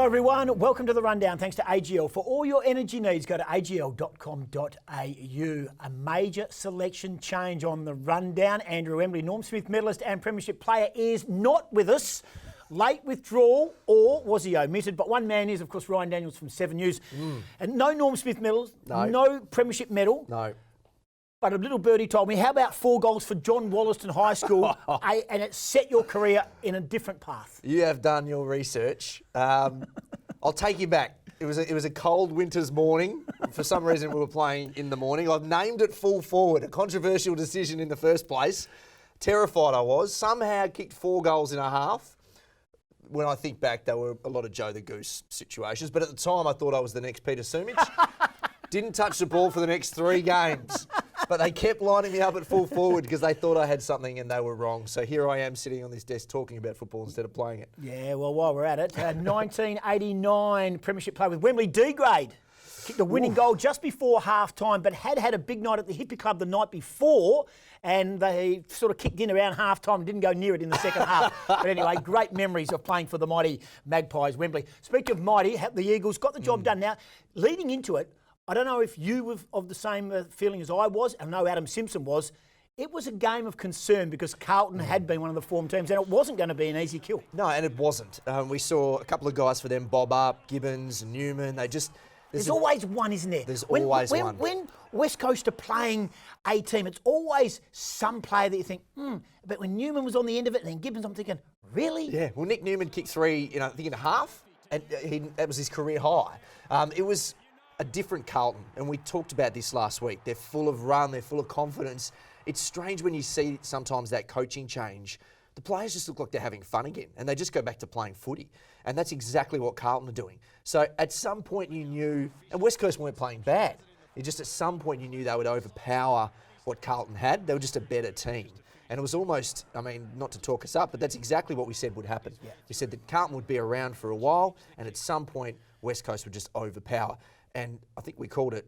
Hello everyone, welcome to The Rundown. Thanks to AGL. For all your energy needs, go to agl.com.au. A major selection change on The Rundown. Andrew Embley, Norm Smith medalist and premiership player, is not with us. Late withdrawal, or was he omitted? But one man is, of course, Ryan Daniels from 7 News. And no Norm Smith medals, no premiership medal. No. But a little birdie told me, how about 4 goals for John Wollaston High School, and it set your career in a different path? You have done your research. I'll take you back. It was a cold winter's morning. For some reason, we were playing in the morning. I've named it full forward, a controversial decision in the first place. Terrified I was. Somehow kicked 4 goals in a half. When I think back, there were a lot of Joe the Goose situations. But at the time, I thought I was the next Peter Sumich. Didn't touch the ball for the next 3 games. But they kept lining me up at full forward because they thought I had something and they were wrong. So here I am sitting on this desk talking about football instead of playing it. Yeah, well, while we're at it, 1989 premiership player with Wembley D grade. Kicked the winning goal just before half-time, but had a big night at the Hippie Club the night before, and they sort of kicked in around half-time and didn't go near it in the second half. But anyway, great memories of playing for the mighty Magpies, Wembley. Speaking of mighty, the Eagles got the job done. Now, leading into it, I don't know if you were of the same feeling as I was. I know Adam Simpson was. It was a game of concern because Carlton had been one of the form teams and it wasn't going to be an easy kill. No, and it wasn't. We saw a couple of guys for them bob up, Gibbons, Newman. There's always one, isn't there? There's always one. When West Coast are playing a team, it's always some player that you think, But when Newman was on the end of it and then Gibbons, I'm thinking, really? Yeah, well, Nick Newman kicked 3, I think in a half, and that was his career high. It was a different Carlton, and we talked about this last week. They're full of run, they're full of confidence. It's strange when you see sometimes that coaching change. The players just look like they're having fun again, and they just go back to playing footy. And that's exactly what Carlton are doing. So at some point you knew, and West Coast weren't playing bad. It just at some point you knew they would overpower what Carlton had. They were just a better team. And it was almost, not to talk us up, but that's exactly what we said would happen. Yeah. We said that Carlton would be around for a while, and at some point West Coast would just overpower. And I think we called it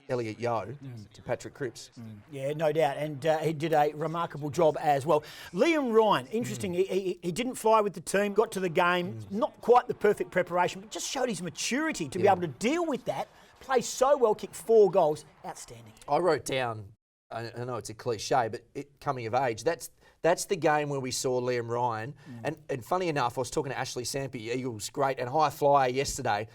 Elliot Yeo to Patrick Cripps. Yeah, no doubt. And he did a remarkable job as well. Liam Ryan, interesting. He didn't fly with the team, got to the game, not quite the perfect preparation, but just showed his maturity to be able to deal with that, play so well, kick 4 goals. Outstanding. I wrote down, I know it's a cliche, but coming of age, that's the game where we saw Liam Ryan. And funny enough, I was talking to Ashley Sampi, Eagles great and high flyer yesterday,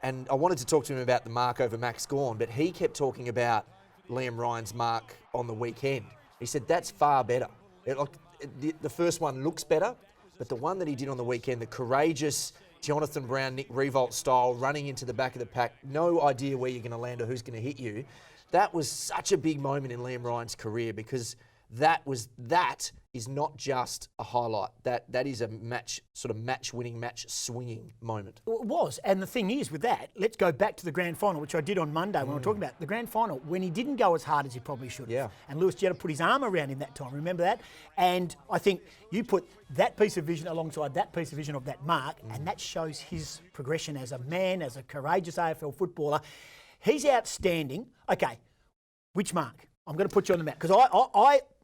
and I wanted to talk to him about the mark over Max Gawn, but he kept talking about Liam Ryan's mark on the weekend. He said, that's far better. The first one looks better, but the one that he did on the weekend, the courageous Jonathan Brown, Nick Revolt style, running into the back of the pack, no idea where you're going to land or who's going to hit you, that was such a big moment in Liam Ryan's career because that is not just a highlight. That is a match-winning, match-swinging moment. It was. And the thing is with that, let's go back to the grand final, which I did on Monday when we were talking about the grand final, when he didn't go as hard as he probably should have. Yeah. And Lewis Jetta put his arm around him that time. Remember that? And I think you put that piece of vision alongside that piece of vision of that mark, and that shows his progression as a man, as a courageous AFL footballer. He's outstanding. Okay, which mark? I'm going to put you on the map because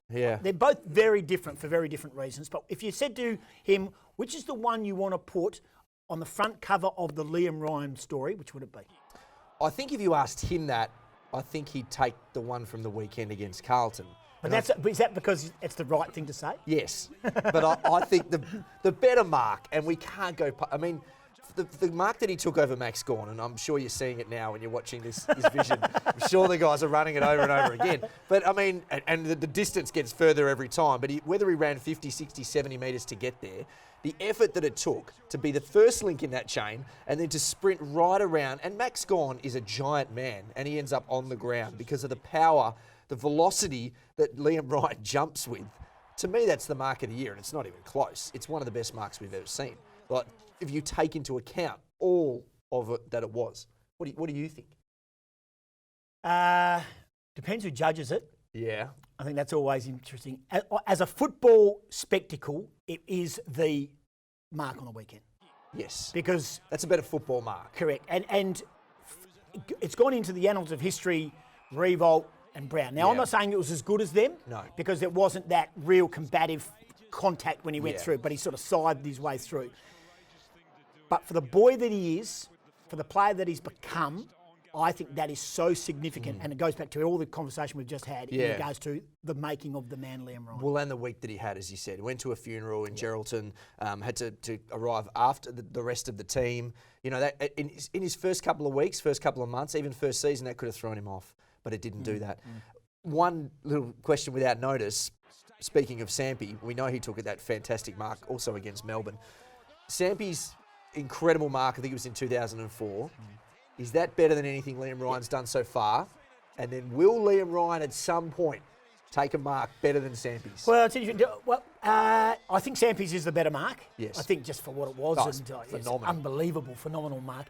they're both very different for very different reasons. But if you said to him, which is the one you want to put on the front cover of the Liam Ryan story, which would it be? I think if you asked him that, I think he'd take the one from the weekend against Carlton. But is that because it's the right thing to say? Yes. But I think the better mark, and we can't go... The mark that he took over Max Gawn, and I'm sure you're seeing it now when you're watching this vision. I'm sure the guys are running it over and over again. But, and the distance gets further every time. But whether he ran 50, 60, 70 metres to get there, the effort that it took to be the first link in that chain and then to sprint right around. And Max Gawn is a giant man, and he ends up on the ground because of the power, the velocity that Liam Ryan jumps with. To me, that's the mark of the year, and it's not even close. It's one of the best marks we've ever seen. Like, if you take into account all of it that it was. What do you think? Depends who judges it. Yeah. I think that's always interesting. As a football spectacle, it is the mark on the weekend. Yes. Because... that's a better football mark. Correct. And it's gone into the annals of history, Revolt and Brown. Now, I'm not saying it was as good as them. No. Because it wasn't that real combative contact when he went through, but he sort of scythed his way through. But for the boy that he is, for the player that he's become, I think that is so significant. And it goes back to all the conversation we've just had in regards to the making of the man, Liam Ryan. Well, and the week that he had, as you said, went to a funeral in Geraldton, had to arrive after the rest of the team. You know, that in his first couple of weeks, first couple of months, even first season, that could have thrown him off, but it didn't do that. One little question without notice, speaking of Sampi, we know he took that fantastic mark also against Melbourne. Sampi's incredible mark, I think it was in 2004. Is that better than anything Liam Ryan's done so far? And then will Liam Ryan at some point take a mark better than Sampi's? Well, it's interesting. Well, I think Sampi's is the better mark. Yes. I think just for what it was. Oh, it's phenomenal. It's unbelievable, phenomenal mark.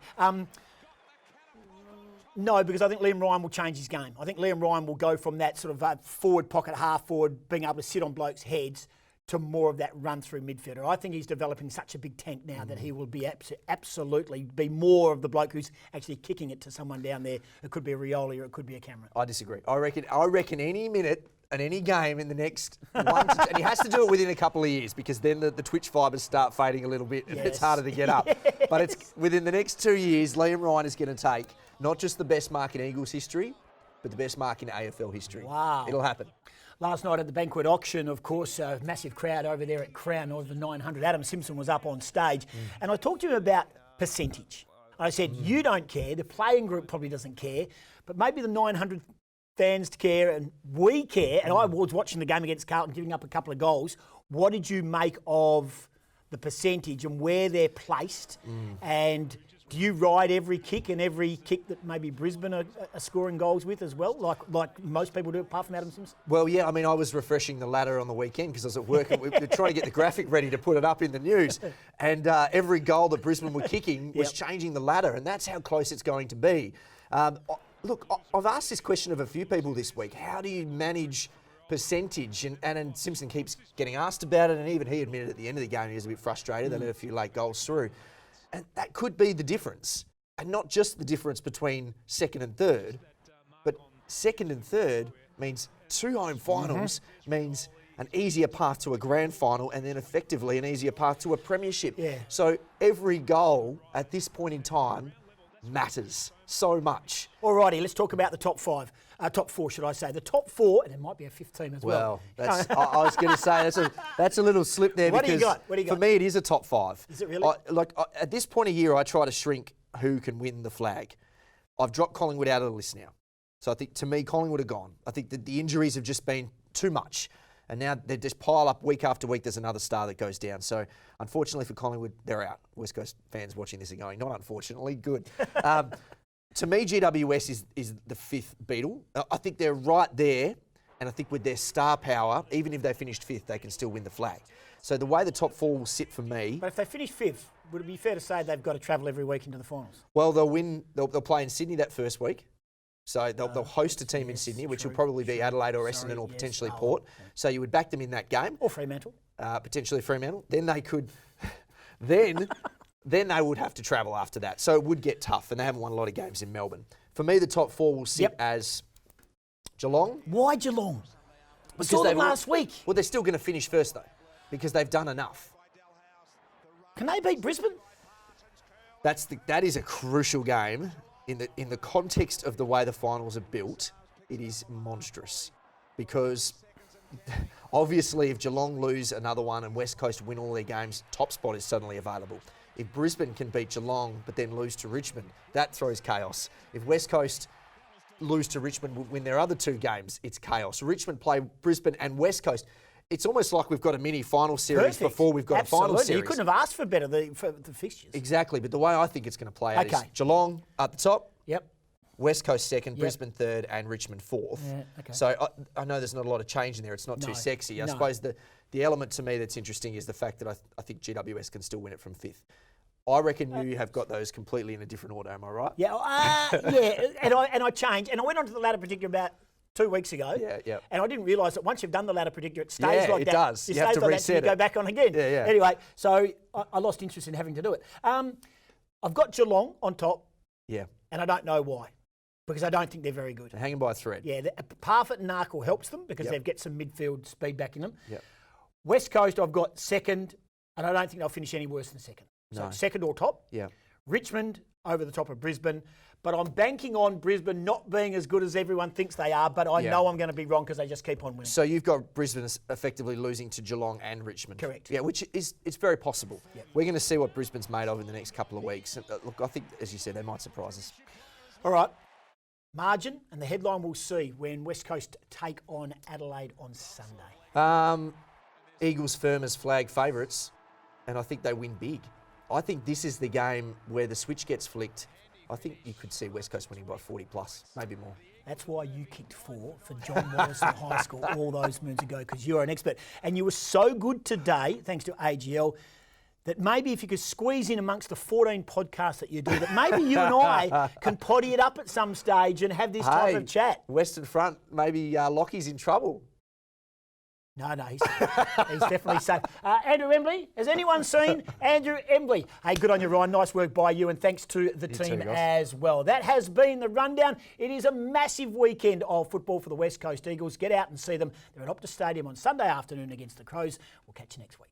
No, because I think Liam Ryan will change his game. I think Liam Ryan will go from that sort of forward pocket, half forward, being able to sit on blokes' heads, to more of that run-through midfielder. I think he's developing such a big tank now that he will be absolutely be more of the bloke who's actually kicking it to someone down there. It could be a Rioli or it could be a Cameron. I disagree. I reckon any minute and any game in the next 1 to 2, and he has to do it within a couple of years because then the twitch fibres start fading a little bit and it's harder to get up. But it's within the next 2 years, Liam Ryan is going to take not just the best mark in Eagles history, but the best mark in AFL history. Wow. It'll happen. Last night at the banquet auction, of course, a massive crowd over there at Crown, over 900. Adam Simpson was up on stage. And I talked to him about percentage. I said, you don't care, the playing group probably doesn't care, but maybe the 900 fans care and we care. And I was watching the game against Carlton, giving up a couple of goals. What did you make of the percentage and where they're placed? And do you ride every kick and every kick that maybe Brisbane are scoring goals with as well, like most people do, apart from Adam Simpson? Well, yeah, I mean, I was refreshing the ladder on the weekend because I was at work and we were trying to get the graphic ready to put it up in the news. And every goal that Brisbane were kicking was changing the ladder, and that's how close it's going to be. Look, I've asked this question of a few people this week. How do you manage percentage? And Simpson keeps getting asked about it, and even he admitted at the end of the game he was a bit frustrated. They let a few late goals through. And that could be the difference. And not just the difference between second and third, but second and third means 2 home finals, means an easier path to a grand final, and then effectively an easier path to a premiership. Yeah. So every goal at this point in time matters so much. Alrighty, let's talk about the top 5. Top 4, should I say. The top 4, and there might be a 5th team as well. Well, I was going to say, that's a little slip there. What do you because got? What do you got? For me, it is a top 5. Is it really? At this point of year, I try to shrink who can win the flag. I've dropped Collingwood out of the list now. So I think, to me, Collingwood are gone. I think that the injuries have just been too much. And now they just pile up week after week. There's another star that goes down. So unfortunately for Collingwood, they're out. West Coast fans watching this are going, not unfortunately, good. To me, GWS is the 5th Beetle. I think they're right there. And I think with their star power, even if they finished 5th, they can still win the flag. So the way the top 4 will sit for me... But if they finish 5th, would it be fair to say they've got to travel every week into the finals? Well, they'll win. They'll play in Sydney that first week. So they'll host a team in Sydney, which will probably be Adelaide or Essendon or potentially Port. So you would back them in that game. Or Fremantle. Potentially Fremantle. Then they could... then they would have to travel after that. So it would get tough, and they haven't won a lot of games in Melbourne. For me, the top 4 will sit as Geelong. Why Geelong? We Because saw them last week. Well, they're still going to finish first, though, because they've done enough. Can they beat Brisbane? That is a crucial game. In the context of the way the finals are built, it is monstrous. Because obviously if Geelong lose another one and West Coast win all their games, top spot is suddenly available. If Brisbane can beat Geelong but then lose to Richmond, that throws chaos. If West Coast lose to Richmond, win their other 2 games, it's chaos. Richmond play Brisbane and West Coast. It's almost like we've got a mini final series before we've got a final series. You couldn't have asked for better for the fixtures. Exactly, but the way I think it's going to play out is Geelong at the top. Yep. West Coast 2nd, Brisbane 3rd, and Richmond 4th. Yeah, okay. So I know there's not a lot of change in there. It's not too sexy. I suppose the element to me that's interesting is the fact that I think GWS can still win it from 5th. I reckon you have got those completely in a different order. Am I right? Yeah, and I changed, and I went on to the ladder predictor about 2 weeks ago. Yeah. And I didn't realise that once you've done the ladder predictor, it stays like that. It does. It You have stays to like reset that, and you it. go back on again. Yeah. Anyway, so I lost interest in having to do it. I've got Geelong on top. Yeah. And I don't know why. Because I don't think they're very good. They're hanging by a thread. Yeah, Parfitt and Narkle helps them because they've got some midfield speed back in them. Yep. West Coast, I've got 2nd, and I don't think they'll finish any worse than 2nd. So No. second or top. Yeah. Richmond over the top of Brisbane. But I'm banking on Brisbane not being as good as everyone thinks they are, but I know I'm going to be wrong because they just keep on winning. So you've got Brisbane effectively losing to Geelong and Richmond. Correct. Yeah, which is it's very possible. Yep. We're going to see what Brisbane's made of in the next couple of weeks. And, look, I think, as you said, they might surprise us. All right. Margin and the headline we'll see when West Coast take on Adelaide on Sunday. Eagles firm as flag favourites, and I think they win big. I think this is the game where the switch gets flicked. I think you could see West Coast winning by 40 plus, maybe more. That's why you kicked 4 for John Wallace in high school all those moons ago, because you're an expert. And you were so good today, thanks to AGL, that maybe if you could squeeze in amongst the 14 podcasts that you do, that maybe you and I can potty it up at some stage and have this type of chat. Western Front, maybe Lockie's in trouble. No, he's definitely safe. Andrew Embley, has anyone seen Andrew Embley? Hey, good on you, Ryan. Nice work by you, and thanks to the team as well. That has been the rundown. It is a massive weekend of football for the West Coast Eagles. Get out and see them. They're at Optus Stadium on Sunday afternoon against the Crows. We'll catch you next week.